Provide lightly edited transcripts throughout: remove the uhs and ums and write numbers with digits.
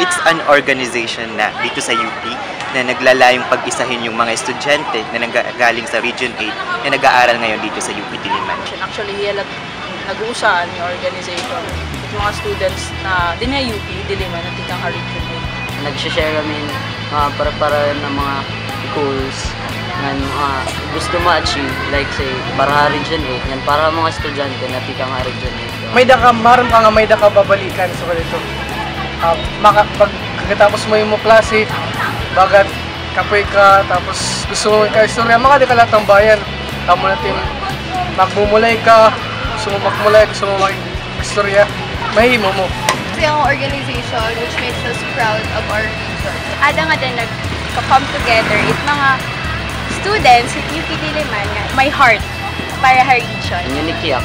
It's an organization na dito sa UP na naglalayong pag-isahin yung mga estudyante na nanggaling sa Region 8 na nag-aaral ngayon dito sa UP Diliman. Actually, nag-uusaan yung organization with mga students na din na UP Diliman na tikang Region 8. Nag-share kami para ng mga goals ng gusto ma-achieve, like say, para Region 8, yan, para mga estudyante na tikang Region 8. Maroon ka nga may babalikan sa ganito. Pagkatapos mo yung klase, bagat kapoy ka, tapos gusto mo ka-istorya, mga di ka lahat ng bayan. Tamo natin, magmumulay ka, gusto mo magmulay, gusto mo mag-istorya, mahimo mo. Kasi ang organization which makes us proud of our region. Ada nga din nag-come together is mga students with UP Diliman, my heart para her region. Ang unique kay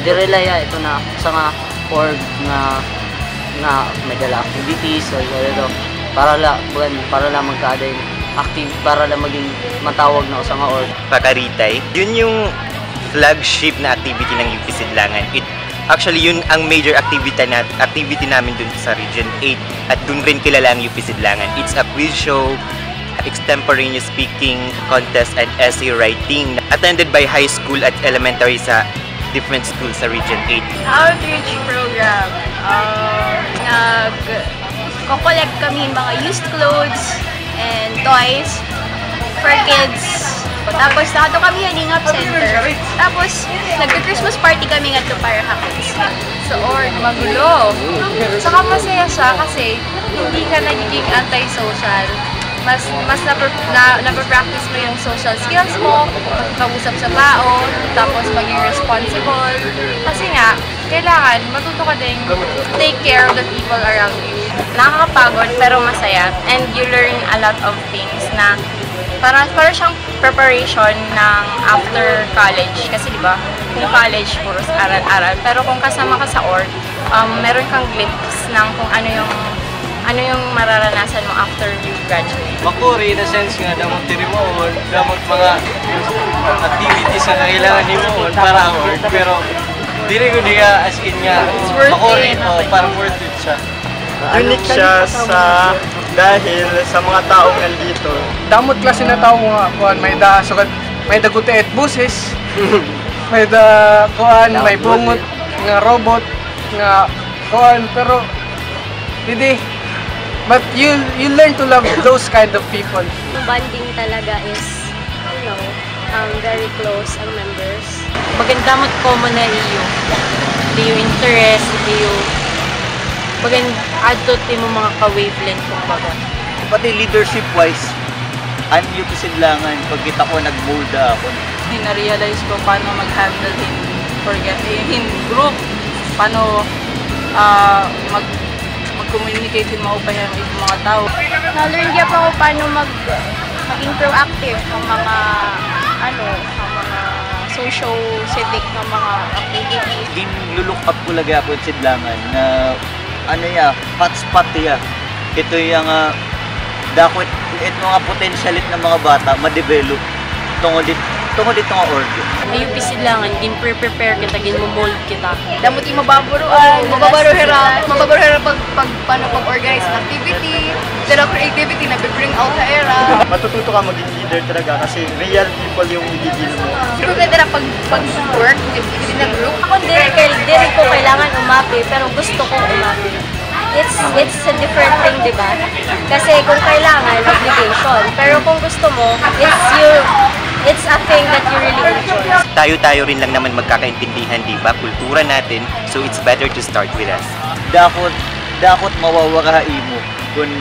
direlaya ito na sa nga org na may dala activities o ito para lang magka-aday active, para lang maging matawag na sa nga org. Pakaritay, yun yung flagship na activity ng UP Sidlangan. Actually, yun ang major activity namin dun sa Region 8 at dun rin kilala ang UP Sidlangan. It's a quiz show, extemporaneous speaking contest, and essay writing attended by high school at elementary sa different schools sa Region 8. Outreach program. Nag-collect kami mga used clothes and toys for kids. Tapos nakato kami Haningap Center. Tapos nag-Christmas party kami nga to para kids. So, magulo. Saka masaya siya kasi hindi ka nagiging anti-social. Mas napapractice mo yung social skills mo, mag-usap sa tao, tapos maging responsible. Kasi nga, kailangan matuto ka din take care of the people around you. Nakakapagod pero masaya, and you learn a lot of things na para siyang preparation ng after college. Kasi diba, kung college, puro aral-aral. Pero kung kasama ka sa org, meron kang glimpse ng kung ano yung mararanasan mo after you graduate. Makuri, in a sense nga, damot tiri mo, damot mga activities na kailangan ni mo para work. Pero, dili ko diya as in nga, makuri ito, parang worth it siya. Unique siya dahil sa mga taong nandito. Damot klase na tao nga, may daguti at buses, may may bungot, nga robot, nga pero hindi. But you learn to love those kind of people. Yung bonding talaga is, very close ang members. Maganda mo common na iyo interest, adto mo mga ka-wavelength kumbaga. Pati leadership-wise, ang UP Sidlangan, pag kita ko, nag-molda ako. Na-realize ko paano mag-handle in group, paano mag-communicate mo pa yung mga tao. Na-learn niya pa ako paano maging proactive ng mga socio-civic ng mga activities. Ginlulook up ko lagi ako sa Sidlangan na hotspot niya. Ito yung dakot, ito mga potential ng mga bata ma-develop tungod dito nga org. UP Sidlangan, prepare kita, mold kita. Damot yung mababaro paano pag-organize ng activity, dala creativity na bring out sa era. Matututo ka maging leader talaga kasi real people yung i-deal mo. Pero pwede na pag-work, activity ng group. Ako diri ko kailangan umapi, pero gusto kong umapi. It's a different thing, di ba? Kasi kung kailangan, obligation. Pero kung gusto mo, it's a thing that you really enjoy. Tayo rin lang naman magkakaintindihan, di ba? Kultura natin, so it's better to start with us. Dakot mawawara mo kung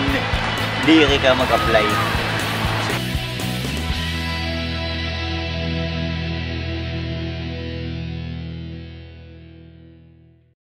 di ka mag-apply.